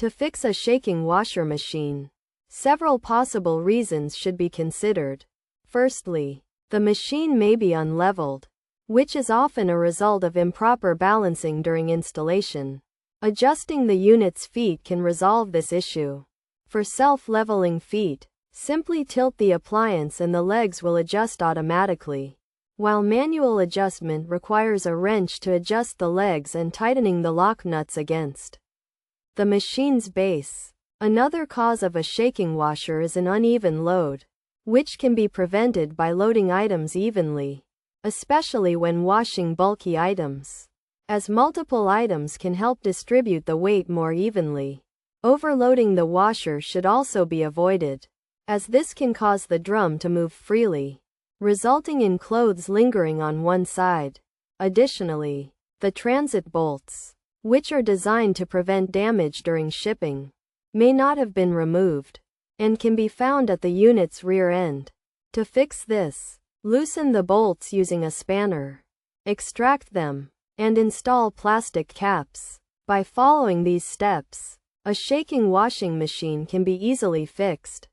To fix a shaking washer machine, several possible reasons should be considered. Firstly, the machine may be unleveled, which is often a result of improper balancing during installation. Adjusting the unit's feet can resolve this issue. For self-leveling feet, simply tilt the appliance and the legs will adjust automatically, while manual adjustment requires a wrench to adjust the legs and tightening the lock nuts against the machine's base. Another cause of a shaking washer is an uneven load, which can be prevented by loading items evenly, especially when washing bulky items, as multiple items can help distribute the weight more evenly. Overloading the washer should also be avoided, as this can cause the drum to move freely, resulting in clothes lingering on one side. Additionally, the transit bolts, which are designed to prevent damage during shipping, may not have been removed, and can be found at the unit's rear end. To fix this, loosen the bolts using a spanner, extract them, and install plastic caps. By following these steps, a shaking washing machine can be easily fixed.